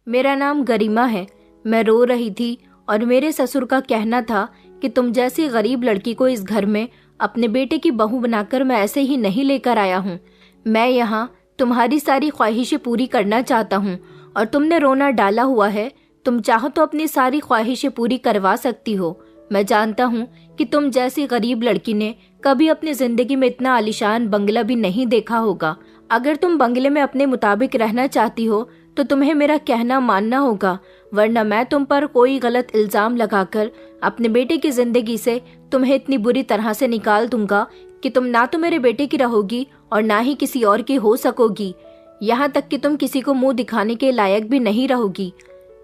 मेरा नाम गरिमा है। मैं रो रही थी और मेरे ससुर का कहना था कि तुम जैसी गरीब लड़की को इस घर में अपने बेटे की बहू बनाकर मैं ऐसे ही नहीं लेकर आया हूँ। मैं यहाँ तुम्हारी सारी ख्वाहिशें पूरी करना चाहता हूँ और तुमने रोना डाला हुआ है। तुम चाहो तो अपनी सारी ख्वाहिशें पूरी करवा सकती हो। मैं जानता हूँ कि तुम जैसी गरीब लड़की ने कभी अपनी जिंदगी में इतना आलीशान बंगला भी नहीं देखा होगा। अगर तुम बंगले में अपने मुताबिक रहना चाहती हो तो तुम्हें मेरा कहना मानना होगा, वरना मैं तुम पर कोई गलत इल्जाम लगाकर अपने बेटे की जिंदगी से तुम्हें इतनी बुरी तरह से निकाल दूंगा कि तुम ना तो मेरे बेटे की रहोगी और ना ही किसी और की हो सकोगी। यहाँ तक कि तुम किसी को मुंह दिखाने के लायक भी नहीं रहोगी।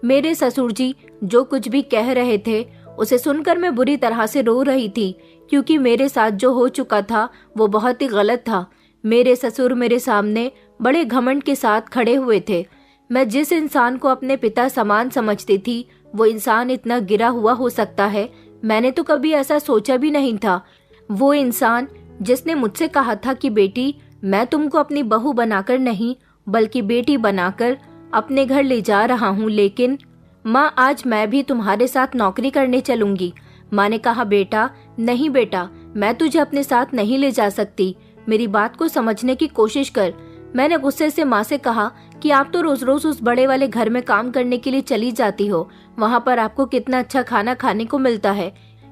मेरे ससुर जी जो कुछ भी कह रहे थे उसे सुनकर मैं बुरी तरह से रो रही थी, क्योंकि मेरे साथ जो हो चुका था वो बहुत ही गलत था। मेरे ससुर मेरे सामने बड़े घमंड के साथ खड़े हुए थे। मैं जिस इंसान को अपने पिता समान समझती थी वो इंसान इतना गिरा हुआ हो सकता है, मैंने तो कभी ऐसा सोचा भी नहीं था। वो इंसान जिसने मुझसे कहा था कि बेटी, मैं तुमको अपनी बहू बनाकर नहीं बल्कि बेटी बनाकर अपने घर ले जा रहा हूँ, लेकिन माँ आज मैं भी तुम्हारे साथ नौकरी करने चलूंगी। माँ ने कहा बेटा, नहीं बेटा, मैं तुझे अपने साथ नहीं ले जा सकती। मेरी बात को समझने की कोशिश कर। मैंने गुस्से से माँ से कहा कि आप तो रोज रोज उस बड़े वाले घर में काम करने के लिए चली जाती हो, वहाँ पर आपको कितना अच्छा खाना खाने को मिलता है,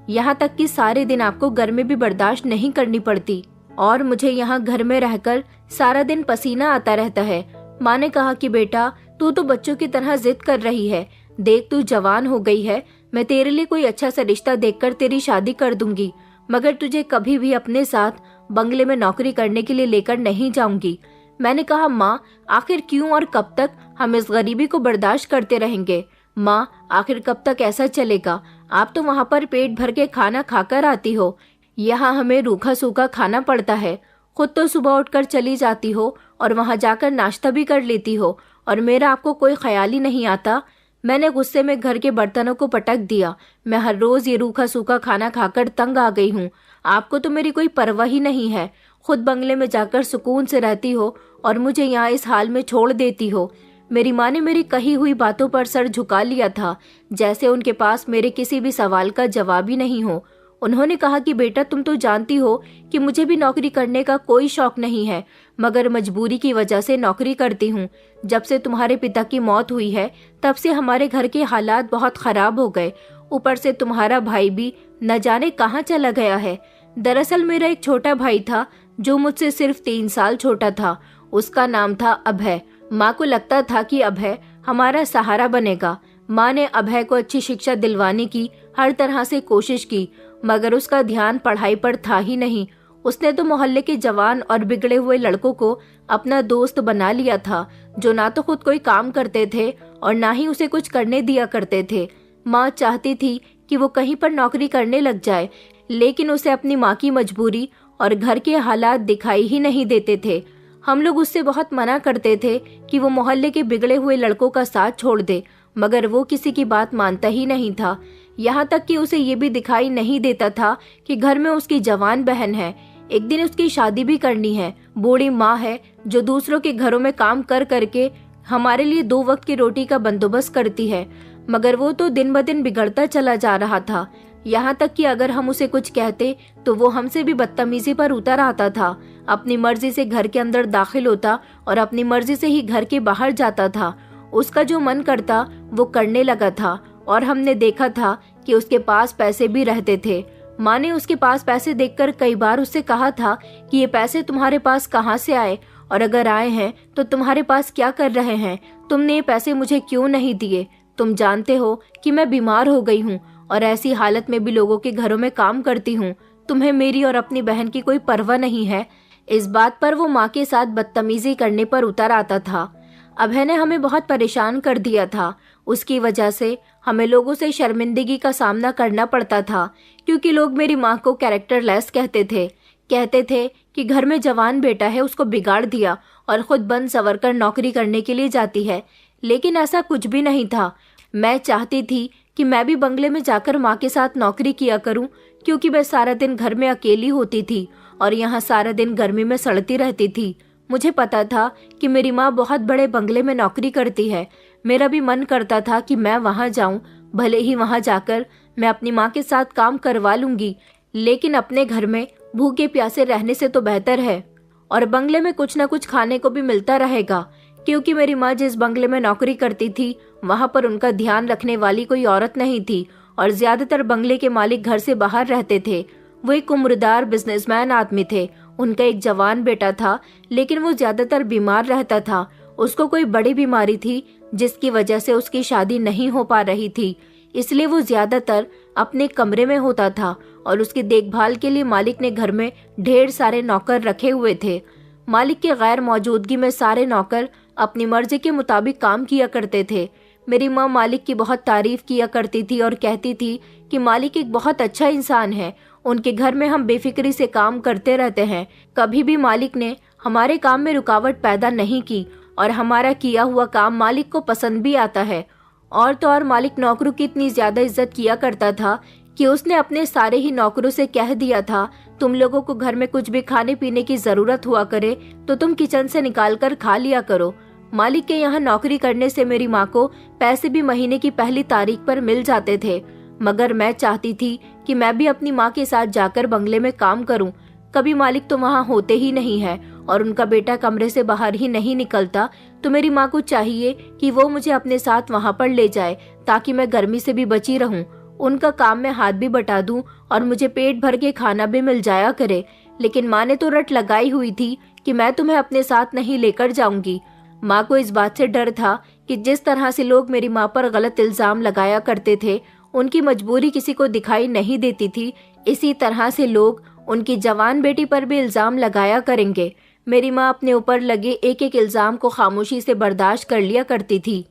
यहाँ तक कि सारे दिन आपको गर्मी भी बर्दाश्त नहीं करनी पड़ती और मुझे यहाँ घर में रहकर सारा दिन पसीना आता रहता है। माँ ने कहा कि बेटा, तू तो बच्चों की तरह जिद कर रही है। देख, तू जवान हो गई है, मैं तेरे लिए कोई अच्छा सा रिश्ता देखकर तेरी शादी कर दूंगी, मगर तुझे कभी भी अपने साथ बंगले में नौकरी करने के लिए लेकर नहीं जाऊंगी। मैंने कहा माँ, आखिर क्यों और कब तक हम इस गरीबी को बर्दाश्त करते रहेंगे? माँ, आखिर कब तक ऐसा चलेगा? आप तो वहाँ पर पेट भर के खाना खाकर आती हो, यहाँ हमें रूखा सूखा खाना पड़ता है। खुद तो सुबह उठकर चली जाती हो और वहाँ जाकर नाश्ता भी कर लेती हो और मेरा आपको कोई ख्याल ही नहीं आता। मैंने गुस्से में घर के बर्तनों को पटक दिया। मैं हर रोज ये रूखा सूखा खाना खाकर तंग आ गई हूँ। आपको तो मेरी कोई परवाह ही नहीं है। खुद बंगले में जाकर सुकून से रहती हो और मुझे यहाँ इस हाल में छोड़ देती हो। मेरी माँ ने मेरी कही हुई बातों पर सर झुका लिया था, जैसे उनके पास मेरे किसी भी सवाल का जवाब ही नहीं हो। उन्होंने कहा कि बेटा, तुम तो जानती हो कि मुझे भी नौकरी करने का कोई शौक नहीं है, मगर मजबूरी की वजह से नौकरी करती हूँ। जब से तुम्हारे पिता की मौत हुई है तब से हमारे घर के हालात बहुत खराब हो गए। ऊपर से तुम्हारा भाई भी न जाने कहाँ चला गया है। दरअसल मेरा एक छोटा भाई था जो मुझसे सिर्फ 3 साल छोटा था। उसका नाम था अभय। माँ को लगता था कि अभय हमारा सहारा बनेगा। माँ ने अभय को अच्छी शिक्षा दिलवाने की हर तरह से कोशिश की, मगर उसका ध्यान पढ़ाई पर था ही नहीं। उसने तो मोहल्ले के जवान और बिगड़े हुए लड़कों को अपना दोस्त बना लिया था, जो ना तो खुद कोई काम करते थे और ना ही उसे कुछ करने दिया करते थे। माँ चाहती थी कि वो कहीं पर नौकरी करने लग जाए, लेकिन उसे अपनी माँ की मजबूरी और घर के हालात दिखाई ही नहीं देते थे। हम लोग उससे बहुत मना करते थे कि वो मोहल्ले के बिगड़े हुए लड़कों का साथ छोड़ दे, मगर वो किसी की बात मानता ही नहीं था। यहाँ तक कि उसे ये भी दिखाई नहीं देता था कि घर में उसकी जवान बहन है, एक दिन उसकी शादी भी करनी है। बूढ़ी माँ है जो दूसरों के घरों में काम कर करके हमारे लिए 2 वक्त की रोटी का बंदोबस्त करती है, मगर वो तो दिन ब दिन बिगड़ता चला जा रहा था। यहाँ तक कि अगर हम उसे कुछ कहते तो वो हमसे भी बदतमीजी पर उतर आता था। अपनी मर्जी से घर के अंदर दाखिल होता और अपनी मर्जी से ही घर के बाहर जाता था। उसका जो मन करता वो करने लगा था और हमने देखा था कि उसके पास पैसे भी रहते थे। माँ ने उसके पास पैसे देखकर कई बार उससे कहा था कि ये पैसे तुम्हारे पास कहाँ से आए, और अगर आए हैं तो तुम्हारे पास क्या कर रहे हैं? तुमने ये पैसे मुझे क्यों नहीं दिए? तुम जानते हो कि मैं बीमार हो गई हूँ और ऐसी हालत में भी लोगों के घरों में काम करती हूँ। तुम्हें मेरी और अपनी बहन की कोई परवाह नहीं है। इस बात पर वो माँ के साथ बदतमीजी करने पर उतर आता था। अभय ने हमें बहुत परेशान कर दिया था। उसकी वजह से हमें लोगों से शर्मिंदगी का सामना करना पड़ता था, क्योंकि लोग मेरी माँ को कैरेक्टरलेस कहते थे कि घर में जवान बेटा है, उसको बिगाड़ दिया और खुद बन सवर कर नौकरी करने के लिए जाती है। लेकिन ऐसा कुछ भी नहीं था। मैं चाहती थी कि मैं भी बंगले में जाकर माँ के साथ नौकरी किया करूं, क्योंकि मैं सारा दिन घर में अकेली होती थी और यहाँ सारा दिन गर्मी में सड़ती रहती थी। मुझे पता था कि मेरी माँ बहुत बड़े बंगले में नौकरी करती है। मेरा भी मन करता था कि मैं वहाँ जाऊँ, भले ही वहाँ जाकर मैं अपनी माँ के साथ काम करवा लूंगी, लेकिन अपने घर में भूखे प्यासे रहने से तो बेहतर है। और बंगले में कुछ न कुछ खाने को भी मिलता रहेगा, क्योंकि मेरी माँ जिस बंगले में नौकरी करती थी वहाँ पर उनका ध्यान रखने वाली कोई औरत नहीं थी और ज्यादातर बंगले के मालिक घर से बाहर रहते थे। वो एक उम्रदार बिजनेसमैन आदमी थे। उनका एक जवान बेटा था, लेकिन वो ज्यादातर बीमार रहता था। उसको कोई बड़ी बीमारी थी जिसकी वजह से उसकी शादी नहीं हो पा रही थी, इसलिए वो ज्यादातर अपने कमरे में होता था और उसकी देखभाल के लिए मालिक ने घर में ढेर सारे नौकर रखे हुए थे। मालिक के गैर मौजूदगी में सारे नौकर अपनी मर्जी के मुताबिक काम किया करते थे। मेरी माँ मालिक की बहुत तारीफ किया करती थी और कहती थी कि मालिक एक बहुत अच्छा इंसान है, उनके घर में हम बेफिक्री से काम करते रहते हैं। कभी भी मालिक ने हमारे काम में रुकावट पैदा नहीं की और हमारा किया हुआ काम मालिक को पसंद भी आता है। और तो और मालिक नौकरों की इतनी ज्यादा इज्जत किया करता था कि उसने अपने सारे ही नौकरों से कह दिया था, तुम लोगों को घर में कुछ भी खाने पीने की जरूरत हुआ करे तो तुम किचन से निकाल कर खा लिया करो। मालिक के यहाँ नौकरी करने से मेरी माँ को पैसे भी महीने की पहली तारीख पर मिल जाते थे, मगर मैं चाहती थी कि मैं भी अपनी माँ के साथ जाकर बंगले में काम करूँ। कभी मालिक तो वहाँ होते ही नहीं है और उनका बेटा कमरे से बाहर ही नहीं निकलता, तो मेरी माँ को चाहिए कि वो मुझे अपने साथ वहाँ पर ले जाए ताकि मैं गर्मी से भी बची रहूं। उनका काम में हाथ भी बटा दूं और मुझे पेट भर के खाना भी मिल जाया करे। लेकिन माँ ने तो रट लगाई हुई थी कि मैं तुम्हें अपने साथ नहीं लेकर जाऊंगी। माँ को इस बात से डर था कि जिस तरह से लोग मेरी माँ पर गलत इल्जाम लगाया करते थे, उनकी मजबूरी किसी को दिखाई नहीं देती थी, इसी तरह से लोग उनकी जवान बेटी पर भी इल्जाम लगाया करेंगे। मेरी माँ अपने ऊपर लगे एक एक इल्जाम को खामोशी से बर्दाश्त कर लिया करती थी,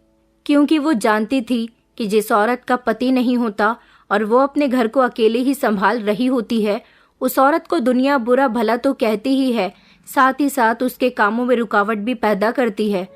क्योंकि वो जानती थी कि जिस औरत का पति नहीं होता और वो अपने घर को अकेले ही संभाल रही होती है, उस औरत को दुनिया बुरा भला तो कहती ही है, साथ ही साथ उसके कामों में रुकावट भी पैदा करती है।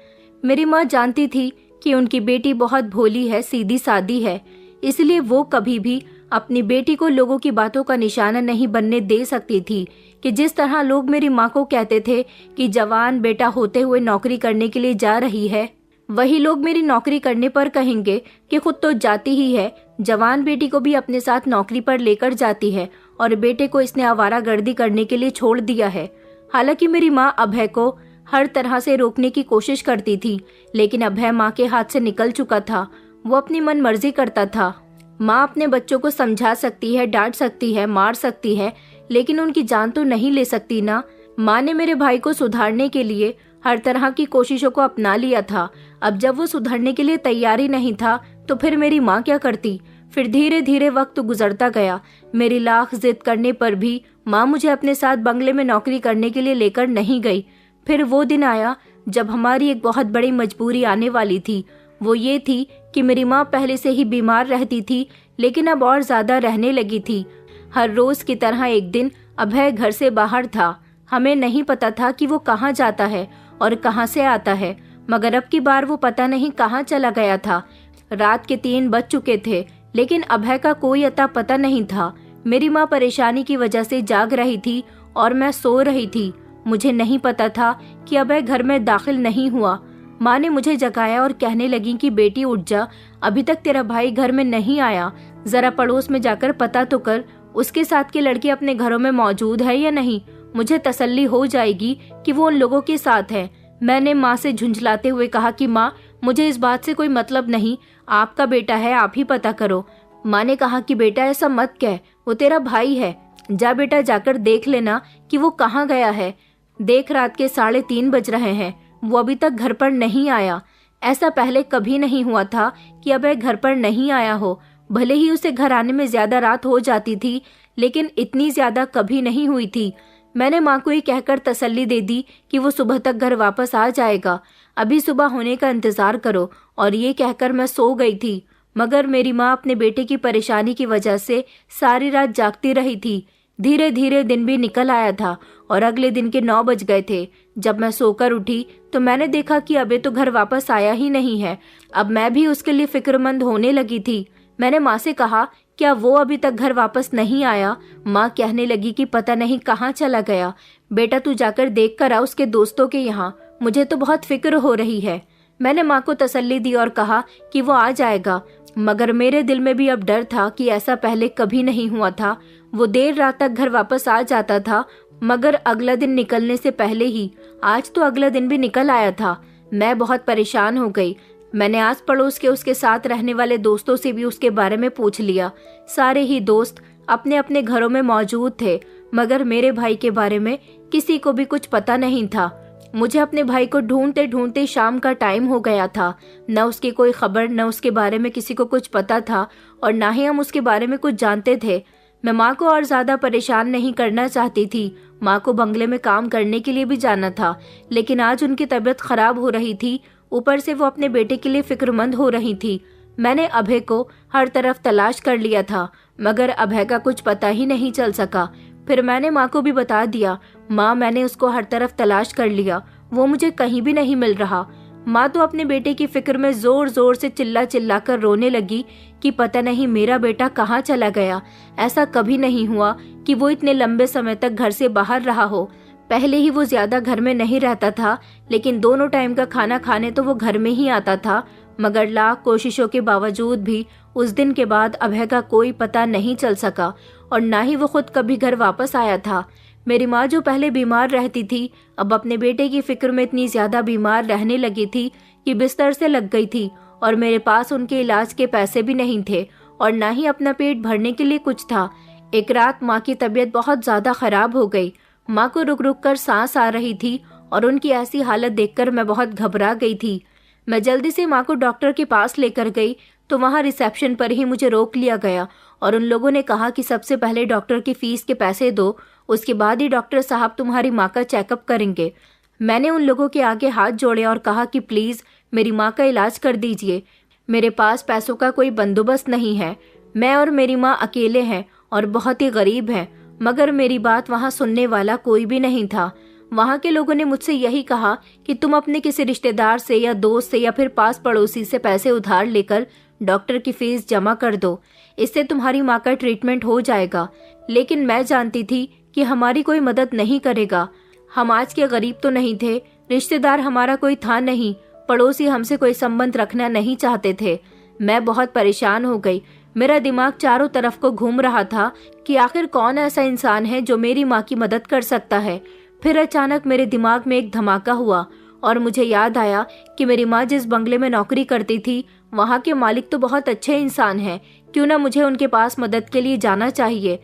मेरी माँ जानती थी कि उनकी बेटी बहुत भोली है, सीधी सादी है, इसलिए वो कभी भी अपनी बेटी को लोगों की बातों का निशाना नहीं बनने दे सकती थी कि जिस तरह लोग मेरी माँ को कहते थे कि जवान बेटा होते हुए नौकरी करने के लिए जा रही है, वही लोग मेरी नौकरी करने पर कहेंगे कि खुद तो जाती ही है, जवान बेटी को भी अपने साथ नौकरी पर लेकर जाती है और बेटे को इसने आवारागर्दी करने के लिए छोड़ दिया है। हालांकि मेरी माँ अभय को हर तरह से रोकने की कोशिश करती थी, लेकिन अभय माँ के हाथ से निकल चुका था। वो अपनी मन मर्जी करता था। माँ अपने बच्चों को समझा सकती है, डांट सकती है, मार सकती है, लेकिन उनकी जान तो नहीं ले सकती ना। माँ ने मेरे भाई को सुधारने के लिए हर तरह की कोशिशों को अपना लिया था। अब जब वो सुधरने के लिए तैयार ही नहीं था तो फिर मेरी माँ क्या करती। फिर धीरे धीरे वक्त गुजरता गया। मेरी लाख जिद करने पर भी माँ मुझे अपने साथ बंगले में नौकरी करने के लिए लेकर नहीं गई। फिर वो दिन आया जब हमारी एक बहुत बड़ी मजबूरी आने वाली थी। वो ये थी कि मेरी माँ पहले से ही बीमार रहती थी, लेकिन अब और ज्यादा रहने लगी थी। हर रोज की तरह एक दिन अभय घर से बाहर था। हमें नहीं पता था कि वो कहाँ जाता है और कहाँ से आता है, मगर अब की बार वो पता नहीं कहाँ चला गया था। रात के 3 बज चुके थे, लेकिन अभय का कोई अता पता नहीं था। मेरी माँ परेशानी की वजह से जाग रही थी और मैं सो रही थी। मुझे नहीं पता था कि अभय घर में दाखिल नहीं हुआ। माँ ने मुझे जगाया और कहने लगी कि बेटी उठ जा, अभी तक तेरा भाई घर में नहीं आया, जरा पड़ोस में जाकर पता तो कर उसके साथ के लड़के अपने घरों में मौजूद है या नहीं। मुझे तसल्ली हो जाएगी कि वो उन लोगों के साथ है। मैंने माँ से झुंझलाते हुए कहा कि माँ, मुझे इस बात से कोई मतलब नहीं, आपका बेटा है, आप ही पता करो। माँ ने कहा कि बेटा ऐसा मत कह, वो तेरा भाई है, जा बेटा जाकर देख लेना कि वो कहाँ गया है। देख रात के 3:30 बज रहे हैं, वो अभी तक घर पर नहीं आया। ऐसा पहले कभी नहीं हुआ था कि अब वह घर पर नहीं आया हो। भले ही उसे घर आने में ज्यादा रात हो जाती थी, लेकिन इतनी ज्यादा कभी नहीं हुई थी। मैंने माँ को ये कहकर तसल्ली दे दी कि वो सुबह तक घर वापस आ जाएगा, अभी सुबह होने का इंतजार करो, और ये कहकर मैं सो गई थी। मगर मेरी माँ अपने बेटे की परेशानी की वजह से सारी रात जागती रही थी। धीरे धीरे दिन भी निकल आया था और अगले दिन के 9 बज गए थे। जब मैं सोकर उठी तो मैंने देखा कि अबे तो घर वापस आया ही नहीं है। अब मैं भी उसके लिए फिक्रमंद होने लगी थी। मैंने माँ से कहा, क्या वो अभी तक घर वापस नहीं आया? माँ कहने लगी कि पता नहीं कहाँ चला गया। बेटा तू जाकर देख कर आ उसके दोस्तों के यहाँ, मुझे तो बहुत फिक्र हो रही है। मैंने माँ को तसल्ली दी और कहा कि वो आ जाएगा, मगर मेरे दिल में भी अब डर था कि ऐसा पहले कभी नहीं हुआ था। वो देर रात तक घर वापस आ जाता था, मगर अगला दिन निकलने से पहले ही, आज तो अगला दिन भी निकल आया था। मैं बहुत परेशान हो गई। मैंने आस पड़ोस के उसके साथ रहने वाले दोस्तों से भी उसके बारे में पूछ लिया। सारे ही दोस्त अपने अपने घरों में मौजूद थे, मगर मेरे भाई के बारे में किसी को भी कुछ पता नहीं था। मुझे अपने भाई को ढूंढते ढूंढते शाम का टाइम हो गया था। न उसकी कोई खबर, न उसके बारे में किसी को कुछ पता था, और न ही हम उसके बारे में कुछ जानते थे। मैं माँ को और ज्यादा परेशान नहीं करना चाहती थी। माँ को बंगले में काम करने के लिए भी जाना था, लेकिन आज उनकी तबीयत खराब हो रही थी। ऊपर से वो अपने बेटे के लिए फिक्रमंद हो रही थी। मैंने अभय को हर तरफ तलाश कर लिया था, मगर अभय का कुछ पता ही नहीं चल सका। फिर मैंने माँ को भी बता दिया, माँ मैंने उसको हर तरफ तलाश कर लिया, वो मुझे कहीं भी नहीं मिल रहा। माँ तो अपने बेटे की फिक्र में जोर जोर से चिल्ला चिल्ला कर रोने लगी कि पता नहीं मेरा बेटा कहाँ चला गया। ऐसा कभी नहीं हुआ कि वो इतने लंबे समय तक घर से बाहर रहा हो। पहले ही वो ज्यादा घर में नहीं रहता था, लेकिन दोनों टाइम का खाना खाने तो वो घर में ही आता था। मगर लाख कोशिशों के बावजूद भी उस दिन के बाद अभय का कोई पता नहीं चल सका, और ना ही वो खुद कभी घर वापस आया था। मेरी माँ जो पहले बीमार रहती थी, अब अपने बेटे की फिक्र में इतनी ज्यादा बीमार रहने लगी थी कि बिस्तर से लग गई थी, और मेरे पास उनके इलाज के पैसे भी नहीं थे, और ना ही अपना पेट भरने के लिए कुछ था। एक रात माँ की तबीयत बहुत ज्यादा खराब हो गई। माँ को रुक रुक कर सांस आ रही थी, और उनकी ऐसी हालत देखकर मैं बहुत घबरा गई थी। मैं जल्दी से माँ को डॉक्टर के पास लेकर गई, तो वहाँ रिसेप्शन पर ही मुझे रोक लिया गया, और उन लोगों ने कहा कि सबसे पहले डॉक्टर की फीस के पैसे दो, उसके बाद ही डॉक्टर साहब तुम्हारी माँ का चेकअप करेंगे। मैंने उन लोगों के आगे हाथ जोड़े और कहा कि प्लीज मेरी माँ का इलाज कर दीजिए। मेरे पास पैसों का कोई बंदोबस्त नहीं है। मैं और मेरी माँ अकेले हैं और बहुत ही गरीब हैं। मगर मेरी बात वहाँ सुनने वाला कोई भी नहीं था। वहाँ के लोगों ने मुझसे यही कहा कि तुम अपने किसी रिश्तेदार से या दोस्त से या फिर पास पड़ोसी से पैसे उधार लेकर डॉक्टर की फीस जमा कर दो, इससे तुम्हारी माँ का ट्रीटमेंट हो जाएगा। लेकिन मैं जानती थी कि हमारी कोई मदद नहीं करेगा। हम आज के गरीब तो नहीं थे, रिश्तेदार हमारा कोई था नहीं, पड़ोसी हमसे कोई संबंध रखना नहीं चाहते थे। मैं बहुत परेशान हो गई। मेरा दिमाग चारों तरफ को घूम रहा था कि आखिर कौन ऐसा इंसान है जो मेरी माँ की मदद कर सकता है। फिर अचानक मेरे दिमाग में एक धमाका हुआ और मुझे याद आया कि मेरी माँ जिस बंगले में नौकरी करती थी, वहाँ के मालिक तो बहुत अच्छे इंसान हैं। क्यों ना मुझे उनके पास मदद के लिए जाना चाहिए।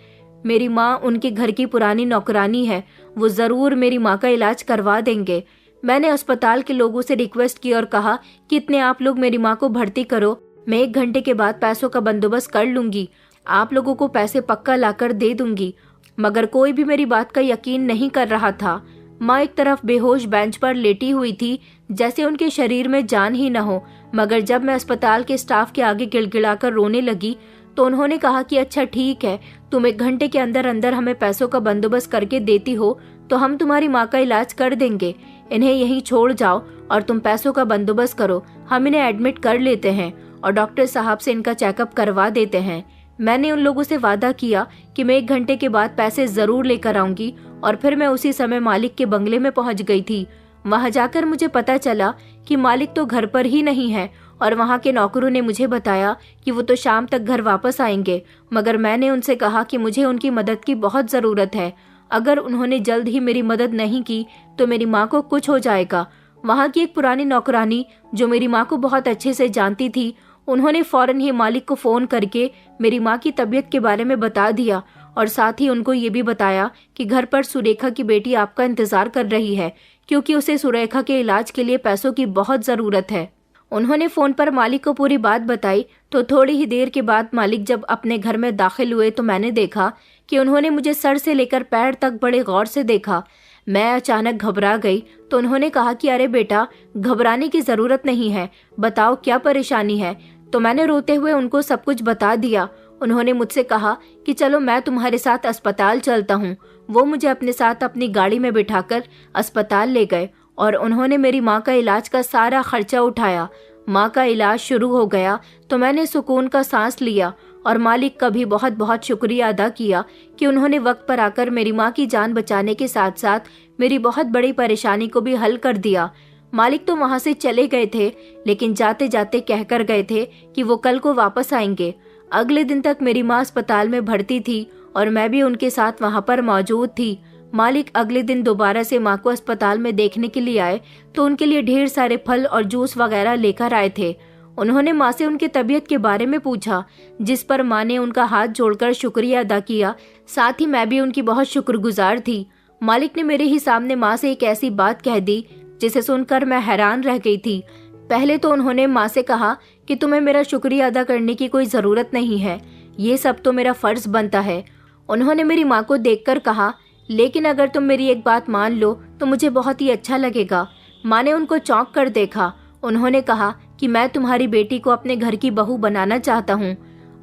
मेरी माँ उनके घर की पुरानी नौकरानी है, वो जरूर मेरी माँ का इलाज करवा देंगे। मैंने अस्पताल के लोगों से रिक्वेस्ट की और कहा कि इतने आप लोग मेरी माँ को भर्ती करो, मैं 1 घंटे के बाद पैसों का बंदोबस्त कर लूंगी, आप लोगों को पैसे पक्का लाकर दे दूंगी। मगर कोई भी मेरी बात का यकीन नहीं कर रहा था। माँ एक तरफ बेहोश बेंच पर लेटी हुई थी, जैसे उनके शरीर में जान ही न हो। मगर जब मैं अस्पताल के स्टाफ के आगे गिड़गिड़ाकर रोने लगी, तो उन्होंने कहा कि अच्छा ठीक है, तुम 1 घंटे के अंदर अंदर हमें पैसों का बंदोबस्त करके देती हो तो हम तुम्हारी माँ का इलाज कर देंगे। इन्हें यहीं छोड़ जाओ और तुम पैसों का बंदोबस्त करो, हम इन्हें एडमिट कर लेते हैं और डॉक्टर साहब से इनका चेकअप करवा देते हैं। मैंने उन लोगों से वादा किया कि मैं 1 घंटे के बाद पैसे जरूर लेकर आऊंगी, और फिर मैं उसी समय मालिक के बंगले में पहुंच गई थी। वहां जाकर मुझे पता चला कि मालिक तो घर पर ही नहीं है, और वहां के नौकरों ने मुझे बताया कि वो तो शाम तक घर वापस आएंगे। मगर मैंने उनसे कहा कि मुझे उनकी मदद की बहुत जरूरत है। अगर उन्होंने जल्द ही मेरी मदद नहीं की तो मेरी माँ को कुछ हो जाएगा। वहाँ की एक पुरानी नौकरानी जो मेरी माँ को बहुत अच्छे से जानती थी, उन्होंने फौरन ही मालिक को फोन करके मेरी माँ की तबीयत के बारे में बता दिया, और साथ ही उनको ये भी बताया कि घर पर सुरेखा की बेटी आपका इंतजार कर रही है, क्योंकि उसे सुरेखा के इलाज के लिए पैसों की बहुत जरूरत है। उन्होंने फोन पर मालिक को पूरी बात बताई। तो थोड़ी ही देर के बाद मालिक जब अपने घर में दाखिल हुए तो मैंने देखा कि उन्होंने मुझे सर से लेकर पैर तक बड़े गौर से देखा। मैं अचानक घबरा गई तो उन्होंने कहा कि अरे बेटा, घबराने की जरूरत नहीं है, बताओ क्या परेशानी है। तो मैंने रोते हुए उनको सब कुछ बता दिया। उन्होंने मुझसे कहा कि चलो मैं तुम्हारे साथ अस्पताल चलता हूँ। वो मुझे अपने साथ अपनी गाड़ी में बिठाकर अस्पताल ले गए और उन्होंने मेरी माँ का इलाज का सारा खर्चा उठाया। माँ का इलाज शुरू हो गया तो मैंने सुकून का सांस लिया और मालिक का भी बहुत बहुत शुक्रिया अदा किया कि उन्होंने वक्त पर आकर मेरी माँ की जान बचाने के साथ साथ मेरी बहुत बड़ी परेशानी को भी हल कर दिया। मालिक तो वहां से चले गए थे, लेकिन जाते जाते कहकर गए थे कि वो कल को वापस आएंगे। अगले दिन तक मेरी माँ अस्पताल में भर्ती थी और मैं भी उनके साथ वहां पर मौजूद थी। मालिक अगले दिन दोबारा से माँ को अस्पताल में देखने के लिए आए तो उनके लिए ढेर सारे फल और जूस वगैरह लेकर आए थे। उन्होंने माँ से उनकी तबीयत के बारे में पूछा, जिस पर माँ ने उनका हाथ जोड़कर शुक्रिया अदा किया। साथ ही मैं भी उनकी बहुत शुक्रगुजार थी। मालिक ने मेरे ही सामने माँ से एक ऐसी बात कह दी जिसे सुनकर मैं हैरान रह गई थी। पहले तो उन्होंने माँ से कहा कि तुम्हें मेरा शुक्रिया अदा करने की कोई जरूरत नहीं है, ये सब तो मेरा फर्ज बनता है। उन्होंने मेरी माँ को देखकर कहा, लेकिन अगर तुम मेरी एक बात मान लो तो मुझे बहुत ही अच्छा लगेगा। माँ ने उनको चौंक कर देखा। उन्होंने कहा कि मैं तुम्हारी बेटी को अपने घर की बहू बनाना चाहता हूँ,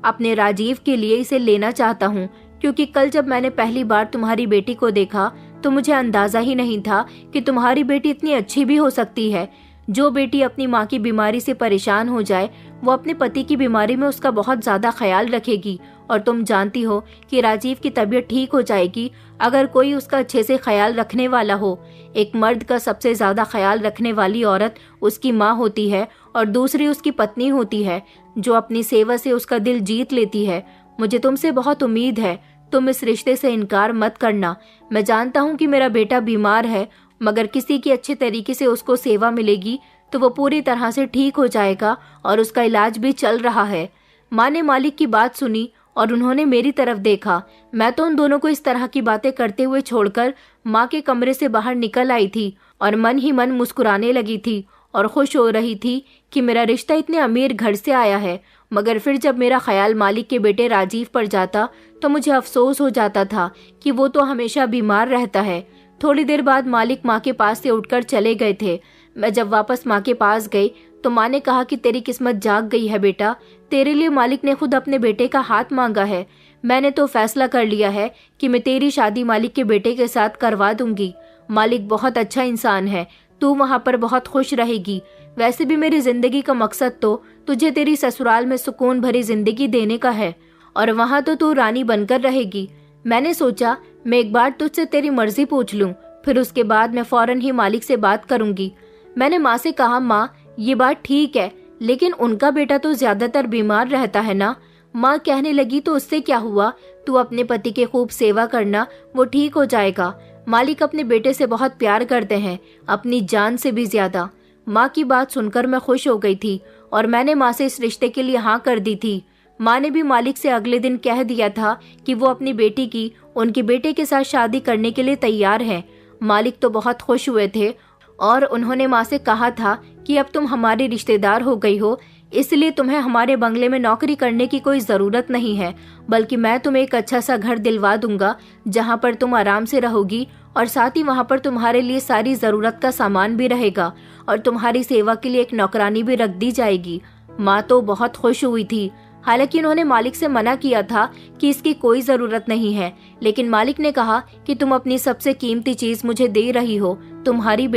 अपने राजीव के लिए इसे लेना चाहता हूँ, क्योंकि कल जब मैंने पहली बार तुम्हारी बेटी को देखा तो मुझे अंदाजा ही नहीं था कि तुम्हारी बेटी इतनी अच्छी भी हो सकती है। जो बेटी अपनी माँ की बीमारी से परेशान हो जाए वो अपने पति की बीमारी में उसका बहुत ज्यादा ख्याल रखेगी, और तुम जानती हो कि राजीव की तबीयत ठीक हो जाएगी अगर कोई उसका अच्छे से ख्याल रखने वाला हो। एक मर्द का सबसे ज्यादा ख्याल रखने वाली औरत उसकी माँ होती है और दूसरी उसकी पत्नी होती है, जो अपनी सेवा से उसका दिल जीत लेती है। मुझे तुमसे बहुत उम्मीद है, तुम इस रिश्ते से इनकार मत करना। मैं जानता हूँ कि मेरा बेटा बीमार है, मगर किसी की अच्छे तरीके से उसको सेवा मिलेगी तो वो पूरी तरह से ठीक हो जाएगा और उसका इलाज भी चल रहा है। माँ ने मालिक की बात सुनी और उन्होंने मेरी तरफ देखा। मैं तो उन दोनों को इस तरह की बातें करते हुए छोड़कर माँ के कमरे से बाहर निकल आई थी और मन ही मन मुस्कुराने लगी थी और खुश हो रही थी कि मेरा रिश्ता इतने अमीर घर से आया है। मगर फिर जब मेरा ख्याल मालिक के बेटे राजीव पर जाता तो मुझे अफसोस हो जाता था कि वो तो हमेशा बीमार रहता है। थोड़ी देर बाद मालिक माँ के पास से उठकर चले गए थे। मैं जब वापस माँ के पास गई तो माँ ने कहा कि तेरी किस्मत जाग गई है बेटा, तेरे लिए मालिक ने खुद अपने बेटे का हाथ मांगा है। मैंने तो फैसला कर लिया है कि मैं तेरी शादी मालिक के बेटे के साथ करवा दूंगी। मालिक बहुत अच्छा इंसान है, तू वहाँ पर बहुत खुश रहेगी। वैसे भी मेरी जिंदगी का मकसद तो तुझे तेरी ससुराल में सुकून भरी जिंदगी देने का है, और वहाँ तो तू रानी बनकर रहेगी। मैंने सोचा मैं एक बार तुझसे तेरी मर्जी पूछ लूं, फिर उसके बाद मैं फौरन ही मालिक से बात करूंगी। मैंने माँ से कहा, माँ ये बात ठीक है, लेकिन उनका बेटा तो ज्यादातर बीमार रहता है ना। माँ कहने लगी, तो उससे क्या हुआ, तू अपने पति की खूब सेवा करना, वो ठीक हो जाएगा। मालिक अपने बेटे से बहुत प्यार करते हैं, अपनी जान से भी ज्यादा। माँ की बात सुनकर मैं खुश हो गई थी और मैंने माँ से इस रिश्ते के लिए हाँ कर दी थी। माँ ने भी मालिक से अगले दिन कह दिया था कि वो अपनी बेटी की उनके बेटे के साथ शादी करने के लिए तैयार है। मालिक तो बहुत खुश हुए थे और उन्होंने माँ से कहा था कि अब तुम हमारी रिश्तेदार हो गई हो, इसलिए तुम्हें हमारे बंगले में नौकरी करने की कोई ज़रूरत नहीं है, बल्कि मैं तुम्हें एक अच्छा सा घर दिलवा दूंगा जहाँ पर तुम आराम से रहोगी, और साथ ही वहाँ पर तुम्हारे लिए सारी ज़रूरत का सामान भी रहेगा और तुम्हारी सेवा के लिए एक नौकरानी भी रख दी जाएगी। माँ तो बहुत खुश हुई थी। हालांकि उन्होंने मालिक से मना किया था कि इसकी कोई ज़रूरत नहीं है, लेकिन मालिक ने कहा कि तुम अपनी सबसे कीमती चीज़ मुझे दे रही हो, तुम्हारी